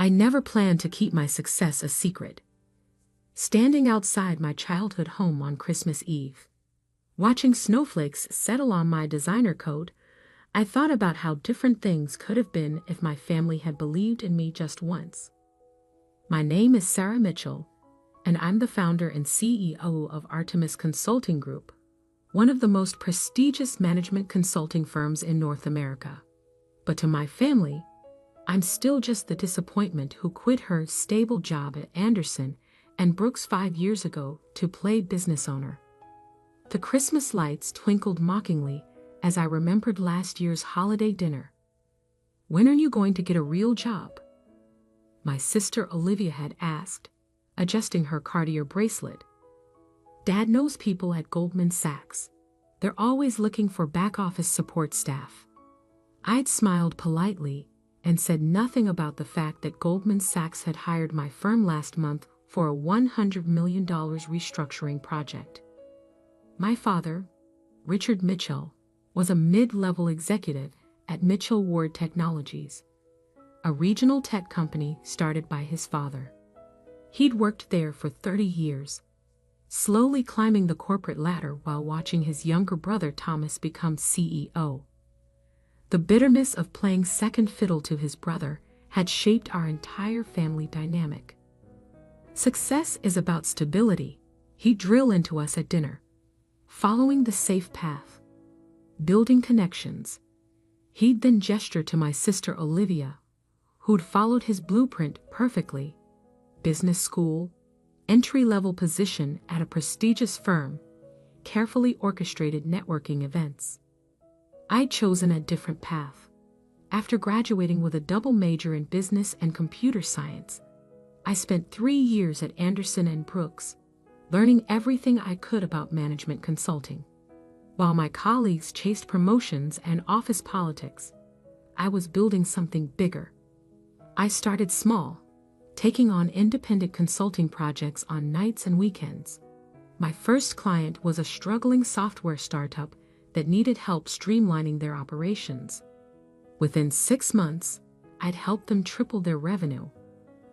I never planned to keep my success a secret. Standing outside my childhood home on Christmas Eve, watching snowflakes settle on my designer coat, I thought about how different things could have been if my family had believed in me just once. My name is Sarah Mitchell, and I'm the founder and CEO of Artemis Consulting Group, one of the most prestigious management consulting firms in North America. But to my family, I'm still just the disappointment who quit her stable job at Anderson and Brooks 5 years ago to play business owner. The Christmas lights twinkled mockingly as I remembered last year's holiday dinner. "When are you going to get a real job?" my sister Olivia had asked, adjusting her Cartier bracelet. "Dad knows people at Goldman Sachs. They're always looking for back-office support staff." I'd smiled politely and said nothing about the fact that Goldman Sachs had hired my firm last month for a $100 million restructuring project. My father, Richard Mitchell, was a mid-level executive at Mitchell Ward Technologies, a regional tech company started by his father. He'd worked there for 30 years, slowly climbing the corporate ladder while watching his younger brother Thomas become CEO. The bitterness of playing second fiddle to his brother had shaped our entire family dynamic. "Success is about stability," he'd drill into us at dinner. "Following the safe path. Building connections." He'd then gesture to my sister Olivia, who'd followed his blueprint perfectly. Business school, entry-level position at a prestigious firm, carefully orchestrated networking events. I'd chosen a different path. After graduating with a double major in business and computer science, I spent 3 years at Anderson and Brooks, learning everything I could about management consulting. While my colleagues chased promotions and office politics, I was building something bigger. I started small, taking on independent consulting projects on nights and weekends. My first client was a struggling software startup that needed help streamlining their operations. Within 6 months, I'd helped them triple their revenue.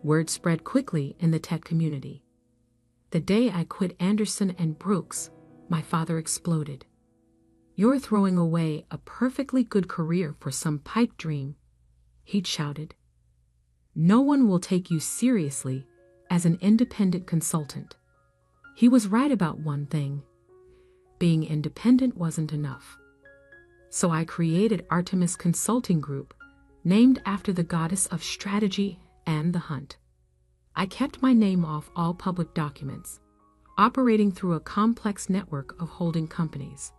Word spread quickly in the tech community. The day I quit Anderson and Brooks, my father exploded. "You're throwing away a perfectly good career for some pipe dream," he'd shouted. "No one will take you seriously as an independent consultant." He was right about one thing. Being independent wasn't enough. So I created Artemis Consulting Group, named after the goddess of strategy and the hunt. I kept my name off all public documents, operating through a complex network of holding companies.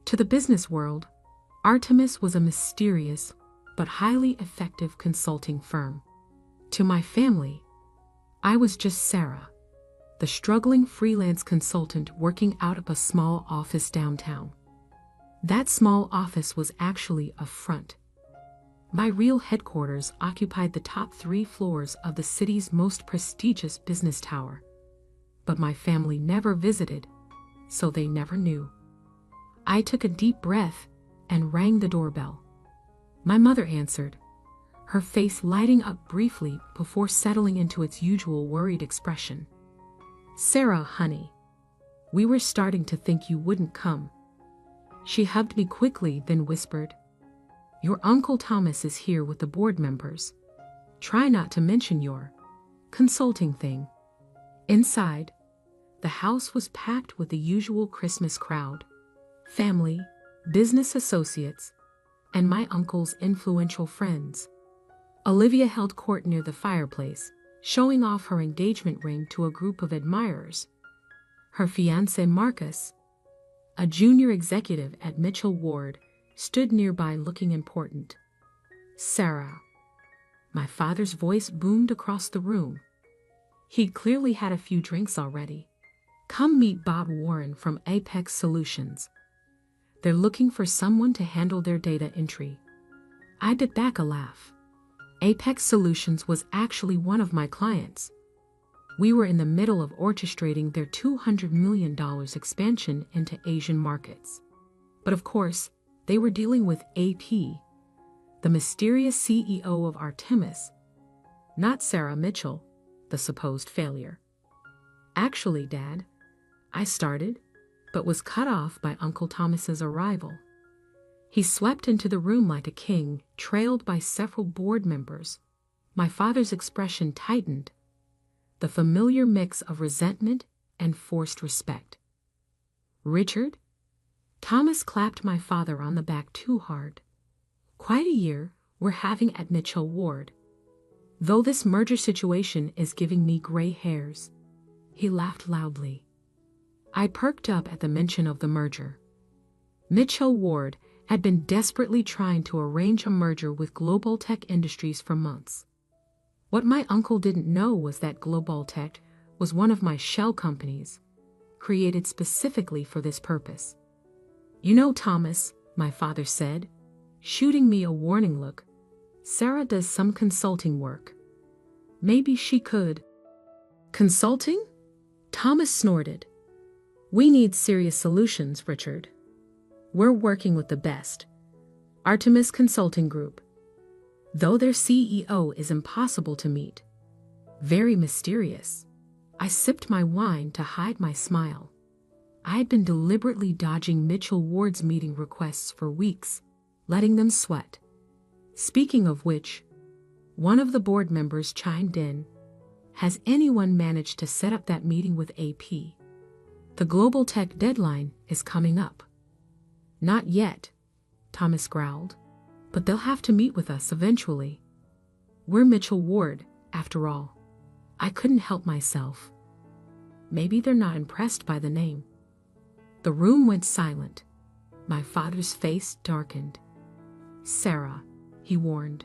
To the business world, Artemis was a mysterious but highly effective consulting firm. To my family, I was just Sarah, the struggling freelance consultant working out of a small office downtown. That small office was actually a front. My real headquarters occupied the top 3 floors of the city's most prestigious business tower. But my family never visited, so they never knew. I took a deep breath and rang the doorbell. My mother answered, her face lighting up briefly before settling into its usual worried expression. "Sarah, honey, we were starting to think you wouldn't come." She hugged me quickly, then whispered, "Your Uncle Thomas is here with the board members. Try not to mention your consulting thing." Inside, the house was packed with the usual Christmas crowd: family, business associates, and my uncle's influential friends. Olivia held court near the fireplace, showing off her engagement ring to a group of admirers. Her fiancé Marcus, a junior executive at Mitchell Ward, stood nearby looking important. "Sarah." My father's voice boomed across the room. He'd clearly had a few drinks already. "Come meet Bob Warren from Apex Solutions. They're looking for someone to handle their data entry." I bit back a laugh. Apex Solutions was actually one of my clients. We were in the middle of orchestrating their $200 million expansion into Asian markets. But of course, they were dealing with AP, the mysterious CEO of Artemis. not Sarah Mitchell, the supposed failure. Actually, Dad, I started, but was cut off by Uncle Thomas's arrival. He swept into the room like a king, trailed by several board members. My father's expression tightened, the familiar mix of resentment and forced respect. Richard? Thomas clapped my father on the back too hard. Quite a year we're having at Mitchell Ward. Though this merger situation is giving me gray hairs. He laughed loudly. I perked up at the mention of the merger. Mitchell Ward had been desperately trying to arrange a merger with Global Tech Industries for months. What my uncle didn't know was that Global Tech was one of my shell companies, created specifically for this purpose. You know, Thomas, my father said, shooting me a warning look, Sarah does some consulting work. Maybe she could. Consulting? Thomas snorted. We need serious solutions, Richard. We're working with the best. Artemis Consulting Group. Though their CEO is impossible to meet. Very mysterious. I sipped my wine to hide my smile. I had been deliberately dodging Mitchell Ward's meeting requests for weeks, letting them sweat. Speaking of which, one of the board members chimed in. Has anyone managed to set up that meeting with AP? The Global Tech deadline is coming up. Not yet, Thomas growled, but they'll have to meet with us eventually. We're Mitchell Ward, after all. I couldn't help myself. Maybe they're not impressed by the name. The room went silent. My father's face darkened. Sarah, he warned.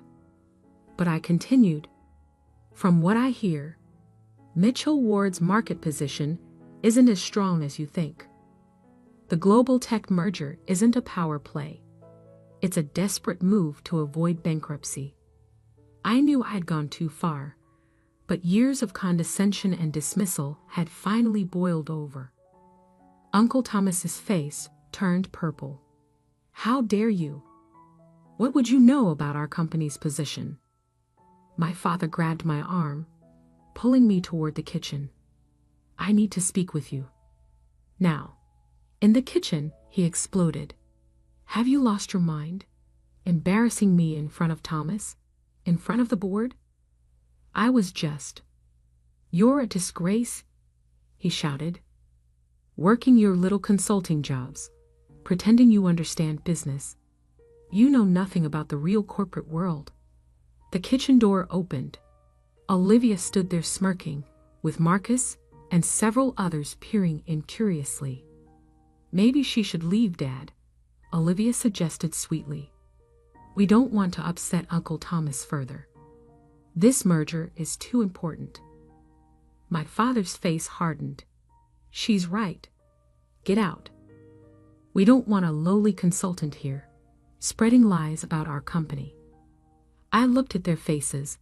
But I continued. From what I hear, Mitchell Ward's market position isn't as strong as you think. The Global Tech merger isn't a power play. It's a desperate move to avoid bankruptcy. I knew I'd gone too far, but years of condescension and dismissal had finally boiled over. Uncle Thomas's face turned purple. How dare you? What would you know about our company's position? My father grabbed my arm, pulling me toward the kitchen. I need to speak with you. Now. In the kitchen, he exploded. Have you lost your mind? Embarrassing me in front of Thomas? In front of the board? I was just. You're a disgrace, he shouted. Working your little consulting jobs, pretending you understand business. You know nothing about the real corporate world. The kitchen door opened. Olivia stood there smirking, with Marcus and several others peering in curiously. Maybe she should leave, Dad, Olivia suggested sweetly. We don't want to upset Uncle Thomas further. This merger is too important. My father's face hardened. She's right. Get out. We don't want a lowly consultant here, spreading lies about our company. I looked at their faces,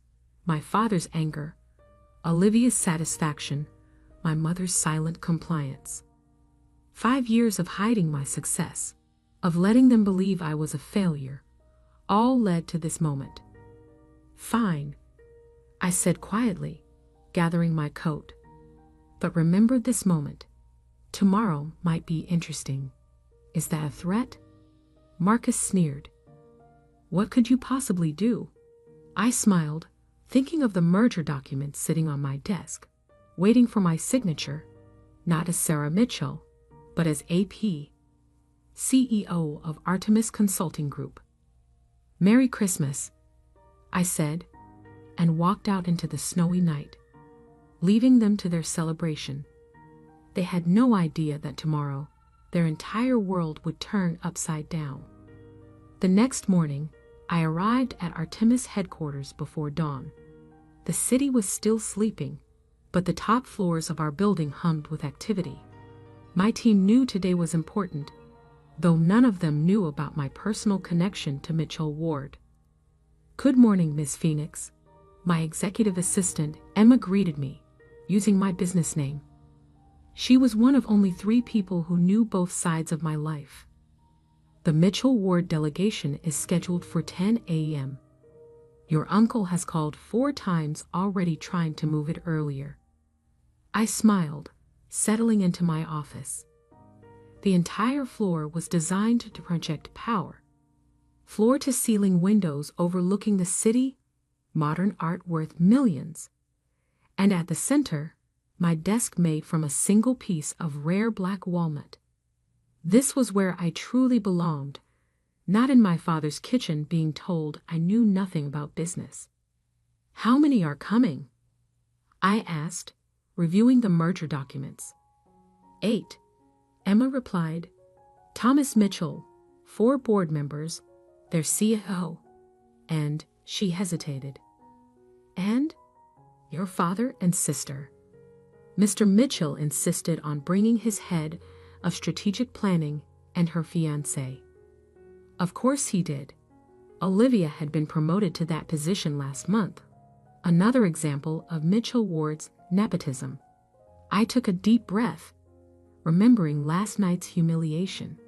my father's anger, Olivia's satisfaction, my mother's silent compliance. 5 years of hiding my success, of letting them believe I was a failure, all led to this moment. Fine, I said quietly, gathering my coat. But remember this moment. Tomorrow might be interesting. Is that a threat? Marcus sneered. What could you possibly do? I smiled, thinking of the merger documents sitting on my desk, waiting for my signature, not as Sarah Mitchell, but as AP, CEO of Artemis Consulting Group. Merry Christmas, I said, and walked out into the snowy night, leaving them to their celebration. They had no idea that tomorrow, their entire world would turn upside down. The next morning, I arrived at Artemis headquarters before dawn. The city was still sleeping, but the top floors of our building hummed with activity. My team knew today was important, though none of them knew about my personal connection to Mitchell Ward. Good morning, Miss Phoenix. My executive assistant, Emma, greeted me, using my business name. She was one of only 3 people who knew both sides of my life. The Mitchell Ward delegation is scheduled for 10 a.m. Your uncle has called 4 times already trying to move it earlier. I smiled, settling into my office. The entire floor was designed to project power. Floor-to-ceiling windows overlooking the city, modern art worth millions. And at the center, my desk made from a single piece of rare black walnut. This was where I truly belonged, not in my father's kitchen being told I knew nothing about business. How many are coming? I asked, reviewing the merger documents. 8, Emma replied. Thomas Mitchell, 4 board members, their CEO, and she hesitated. And your father and sister. Mr. Mitchell insisted on bringing his head of strategic planning and her fiancé. Of course he did. Olivia had been promoted to that position last month. Another example of Mitchell Ward's nepotism. I took a deep breath, remembering last night's humiliation.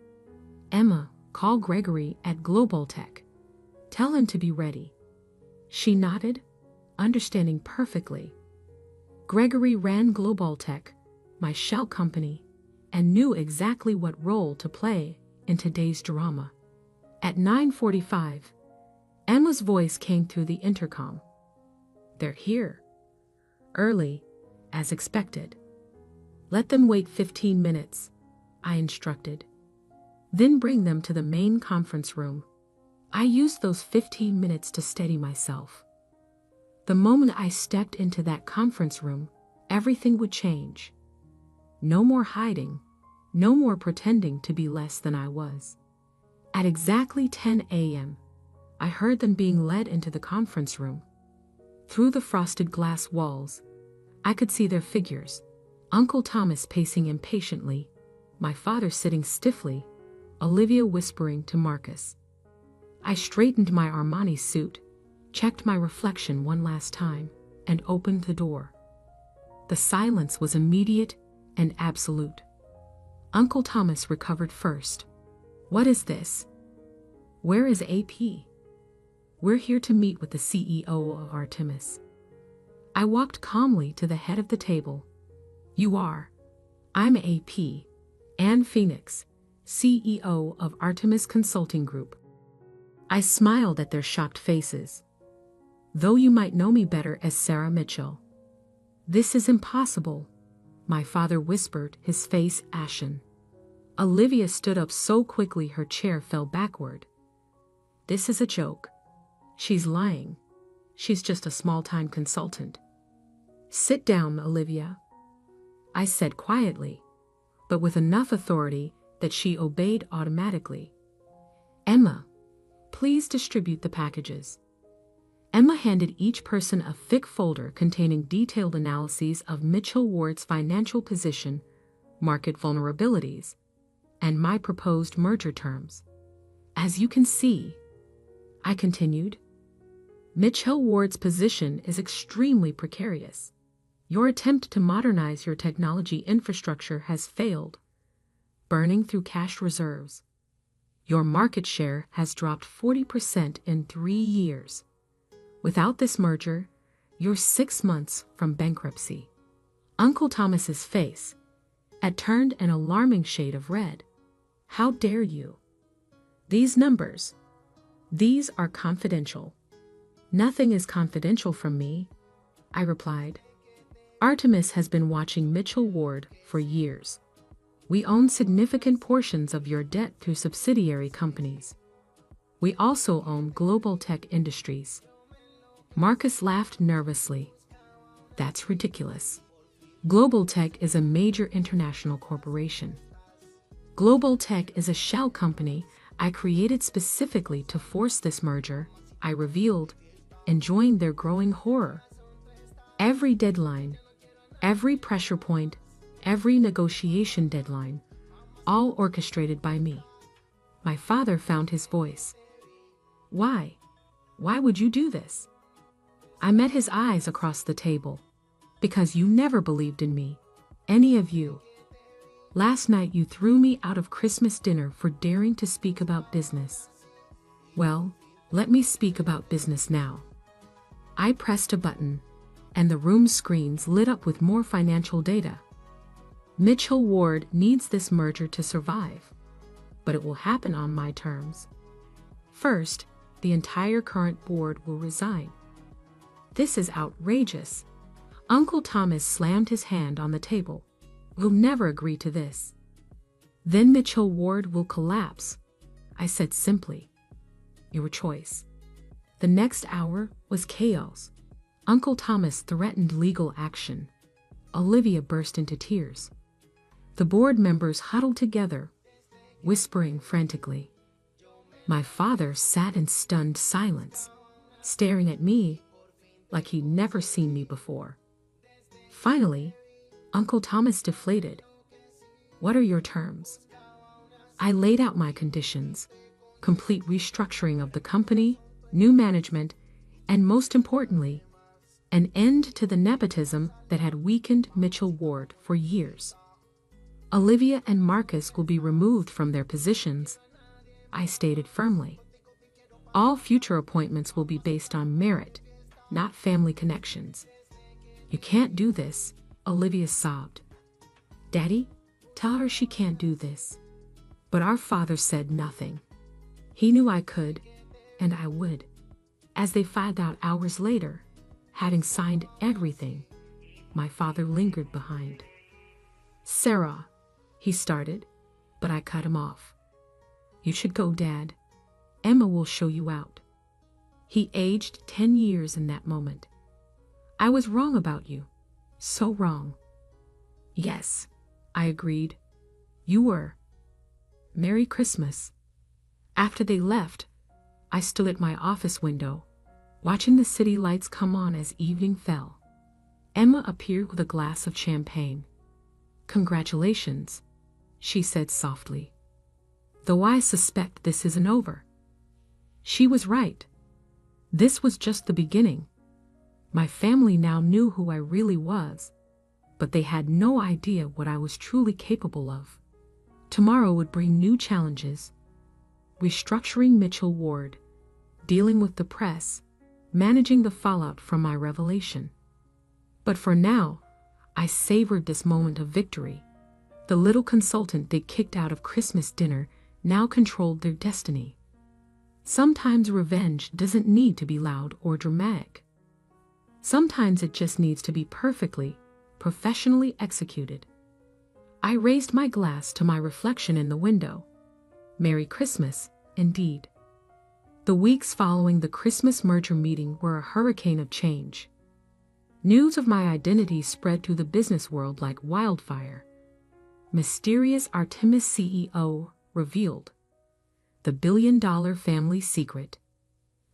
Emma, call Gregory at Global Tech. Tell him to be ready. She nodded, understanding perfectly. Gregory ran Global Tech, my shell company, and knew exactly what role to play in today's drama. At 9:45, Emma's voice came through the intercom. They're here. Early, as expected. Let them wait 15 minutes, I instructed. Then bring them to the main conference room. I used those 15 minutes to steady myself. The moment I stepped into that conference room, everything would change. No more hiding, no more pretending to be less than I was. At exactly 10 a.m., I heard them being led into the conference room. Through the frosted glass walls, I could see their figures. Uncle Thomas pacing impatiently, my father sitting stiffly, Olivia whispering to Marcus. I straightened my Armani suit, checked my reflection one last time, and opened the door. The silence was immediate and absolute. Uncle Thomas recovered first. What is this? Where is AP? We're here to meet with the CEO of Artemis. I walked calmly to the head of the table. You are. I'm AP, Ann Phoenix, CEO of Artemis Consulting Group. I smiled at their shocked faces. Though you might know me better as Sarah Mitchell. This is impossible, my father whispered, his face ashen. Olivia stood up so quickly her chair fell backward. This is a joke. She's lying. She's just a small-time consultant. Sit down, Olivia, I said quietly, but with enough authority that she obeyed automatically. Emma, please distribute the packages. Emma handed each person a thick folder containing detailed analyses of Mitchell Ward's financial position, market vulnerabilities, and my proposed merger terms. As you can see, I continued, Mitchell Ward's position is extremely precarious. Your attempt to modernize your technology infrastructure has failed, burning through cash reserves. Your market share has dropped 40% in 3 years. Without this merger, you're 6 months from bankruptcy. Uncle Thomas's face had turned an alarming shade of red. How dare you? These numbers, these are confidential. Nothing is confidential from me, I replied. Artemis has been watching Mitchell Ward for years. We own significant portions of your debt through subsidiary companies. We also own Global Tech Industries. Marcus laughed nervously. That's ridiculous. Global Tech is a major international corporation. Global Tech is a shell company I created specifically to force this merger, I revealed, enjoying their growing horror. Every deadline, every pressure point, every negotiation deadline, all orchestrated by me. My father found his voice. Why? Why would you do this? I met his eyes across the table. Because you never believed in me, any of you. Last night you threw me out of Christmas dinner for daring to speak about business. Well, let me speak about business now. I pressed a button, and the room's screens lit up with more financial data. Mitchell Ward needs this merger to survive, but it will happen on my terms. First, the entire current board will resign. This is outrageous. Uncle Thomas slammed his hand on the table. We'll never agree to this. Then Mitchell Ward will collapse, I said simply. Your choice. The next hour was chaos. Uncle Thomas threatened legal action. Olivia burst into tears. The board members huddled together, whispering frantically. My father sat in stunned silence, staring at me like he'd never seen me before. Finally, Uncle Thomas deflated. What are your terms? I laid out my conditions: complete restructuring of the company, new management, and most importantly, an end to the nepotism that had weakened Mitchell Ward for years. Olivia and Marcus will be removed from their positions, I stated firmly. All future appointments will be based on merit, not family connections. You can't do this, Olivia sobbed. Daddy, tell her she can't do this. But our father said nothing. He knew I could, and I would. As they filed out hours later, having signed everything, my father lingered behind. Sarah, he started, but I cut him off. You should go, Dad. Emma will show you out. He aged 10 years in that moment. I was wrong about you. So wrong. Yes, I agreed. You were. Merry Christmas. After they left, I stood at my office window, watching the city lights come on as evening fell. Emma appeared with a glass of champagne. Congratulations, she said softly. Though I suspect this isn't over. She was right. This was just the beginning. My family now knew who I really was, but they had no idea what I was truly capable of. Tomorrow would bring new challenges. Restructuring Mitchell Ward, dealing with the press, managing the fallout from my revelation. But for now, I savored this moment of victory. The little consultant they kicked out of Christmas dinner now controlled their destiny. Sometimes revenge doesn't need to be loud or dramatic. Sometimes it just needs to be perfectly, professionally executed. I raised my glass to my reflection in the window. Merry Christmas, indeed. The weeks following the Christmas merger meeting were a hurricane of change. News of my identity spread through the business world like wildfire. Mysterious Artemis CEO revealed. The billion-dollar family secret.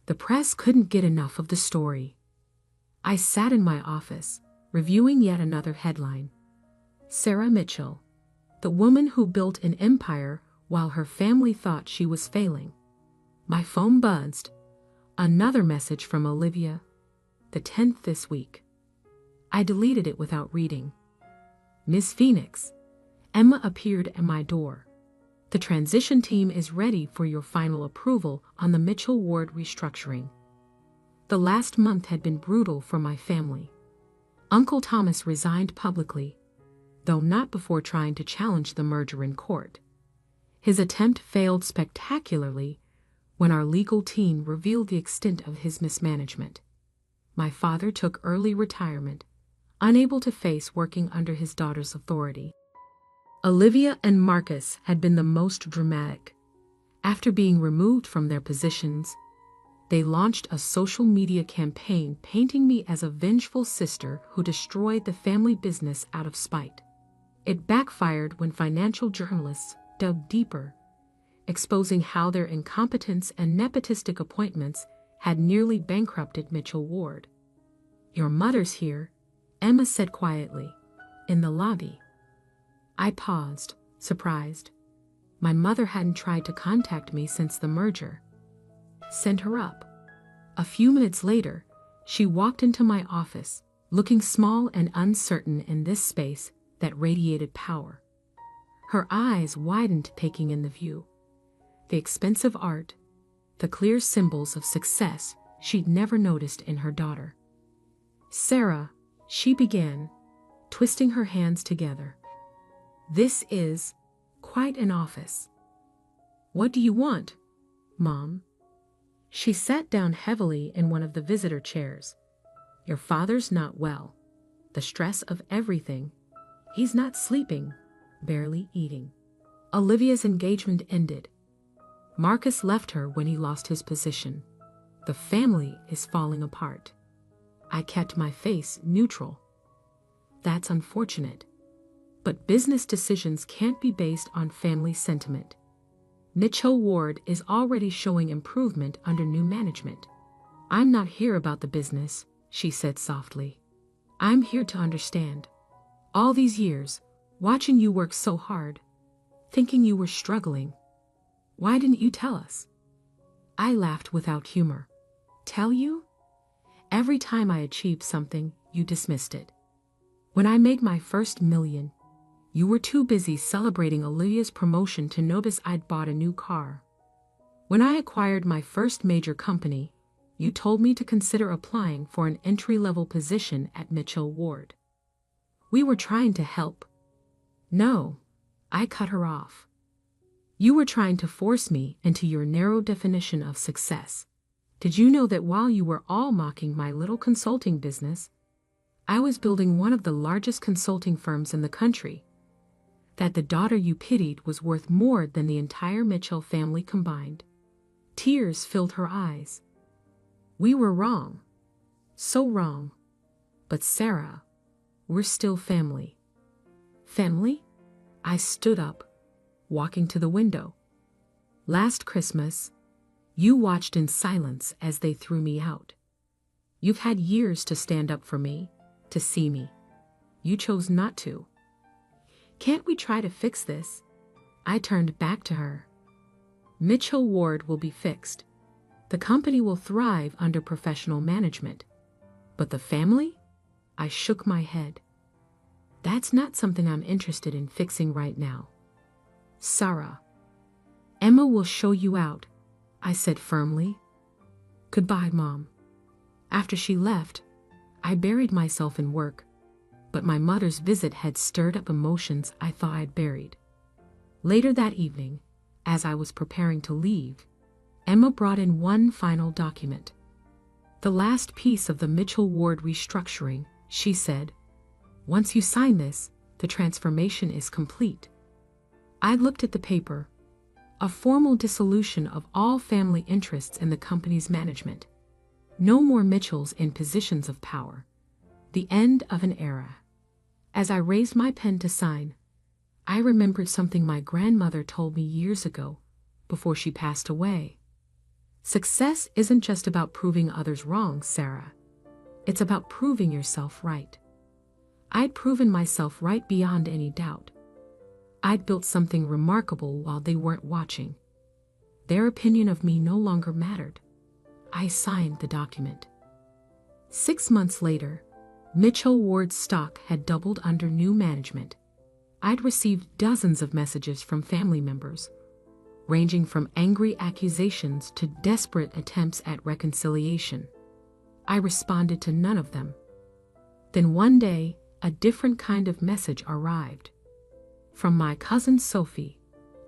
The press couldn't get enough of the story. I sat in my office, reviewing yet another headline. Sarah Mitchell, the woman who built an empire while her family thought she was failing. My phone buzzed. Another message from Olivia. The 10th this week. I deleted it without reading. Miss Phoenix, Emma appeared at my door. The transition team is ready for your final approval on the Mitchell Ward restructuring. The last month had been brutal for my family. Uncle Thomas resigned publicly, though not before trying to challenge the merger in court. His attempt failed spectacularly when our legal team revealed the extent of his mismanagement. My father took early retirement, unable to face working under his daughter's authority. Olivia and Marcus had been the most dramatic. After being removed from their positions, they launched a social media campaign painting me as a vengeful sister who destroyed the family business out of spite. It backfired when financial journalists dug deeper, exposing how their incompetence and nepotistic appointments had nearly bankrupted Mitchell Ward. Your mother's here, Emma said quietly, in the lobby. I paused, surprised. My mother hadn't tried to contact me since the merger. Send her up. A few minutes later, she walked into my office, looking small and uncertain in this space that radiated power. Her eyes widened, taking in the view. The expensive art, the clear symbols of success she'd never noticed in her daughter. "Sarah," she began, twisting her hands together. "This is quite an office. What do you want, Mom?" She sat down heavily in one of the visitor chairs. "Your father's not well. The stress of everything. He's not sleeping, barely eating. Olivia's engagement ended. Marcus left her when he lost his position. The family is falling apart." I kept my face neutral. "That's unfortunate. But business decisions can't be based on family sentiment. Mitchell Ward is already showing improvement under new management." "I'm not here about the business," she said softly. "I'm here to understand. All these years, watching you work so hard, thinking you were struggling. Why didn't you tell us?" I laughed without humor. "Tell you? Every time I achieved something, you dismissed it. When I made my first $1 million, you were too busy celebrating Olivia's promotion to notice I'd bought a new car. When I acquired my first major company, you told me to consider applying for an entry-level position at Mitchell Ward. We were trying to help." "No," I cut her off. "You were trying to force me into your narrow definition of success. Did you know that while you were all mocking my little consulting business, I was building one of the largest consulting firms in the country? That the daughter you pitied was worth more than the entire Mitchell family combined?" Tears filled her eyes. "We were wrong. So wrong. But Sarah, we're still family." "Family?" I stood up, walking to the window. "Last Christmas, you watched in silence as they threw me out. You've had years to stand up for me, to see me. You chose not to. Can't we try to fix this?" I turned back to her. "Mitchell Ward will be fixed. The company will thrive under professional management. But the family?" I shook my head. "That's not something I'm interested in fixing right now. Sarah, Emma will show you out," I said firmly. "Goodbye, Mom." After she left, I buried myself in work, but my mother's visit had stirred up emotions I thought I'd buried. Later that evening, as I was preparing to leave, Emma brought in one final document. "The last piece of the Mitchell Ward restructuring," she said. "Once you sign this, the transformation is complete." I looked at the paper. A formal dissolution of all family interests in the company's management. No more Mitchells in positions of power. The end of an era. As I raised my pen to sign, I remembered something my grandmother told me years ago, before she passed away. "Success isn't just about proving others wrong, Sarah. It's about proving yourself right." I'd proven myself right beyond any doubt. I'd built something remarkable while they weren't watching. Their opinion of me no longer mattered. I signed the document. 6 months later, Mitchell Ward's stock had doubled under new management. I'd received dozens of messages from family members, ranging from angry accusations to desperate attempts at reconciliation. I responded to none of them. Then one day, a different kind of message arrived. From my cousin Sophie,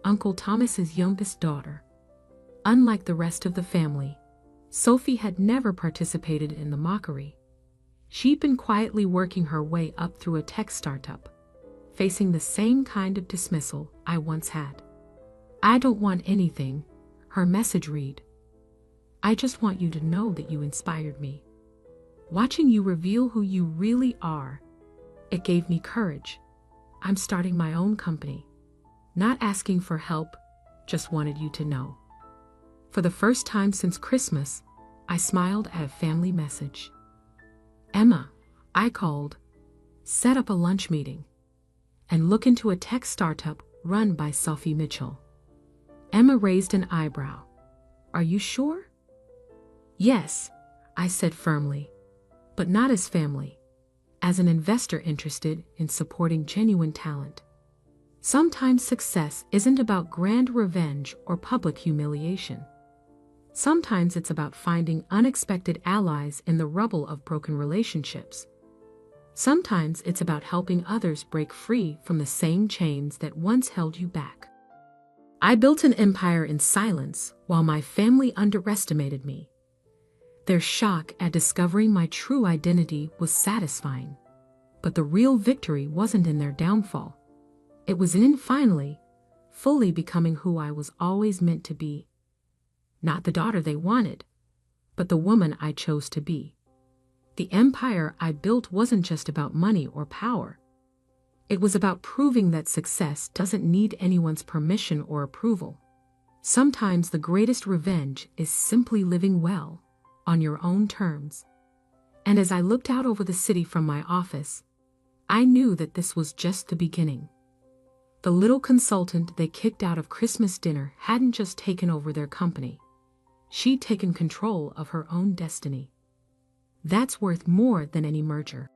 Uncle Thomas's youngest daughter. Unlike the rest of the family, Sophie had never participated in the mockery. She'd been quietly working her way up through a tech startup, facing the same kind of dismissal I once had. "I don't want anything," her message read. "I just want you to know that you inspired me. Watching you reveal who you really are, it gave me courage. I'm starting my own company. Not asking for help, just wanted you to know." For the first time since Christmas, I smiled at a family message. "Emma," I called, "set up a lunch meeting and look into a tech startup run by Sophie Mitchell." Emma raised an eyebrow. "Are you sure?" "Yes," I said firmly, "but not as family. As an investor interested in supporting genuine talent. Sometimes success isn't about grand revenge or public humiliation. Sometimes it's about finding unexpected allies in the rubble of broken relationships. Sometimes it's about helping others break free from the same chains that once held you back. I built an empire in silence while my family underestimated me. Their shock at discovering my true identity was satisfying, but the real victory wasn't in their downfall. It was in finally, fully becoming who I was always meant to be. Not the daughter they wanted, but the woman I chose to be. The empire I built wasn't just about money or power. It was about proving that success doesn't need anyone's permission or approval. Sometimes the greatest revenge is simply living well, on your own terms. And as I looked out over the city from my office, I knew that this was just the beginning. The little consultant they kicked out of Christmas dinner hadn't just taken over their company. She'd taken control of her own destiny. That's worth more than any merger.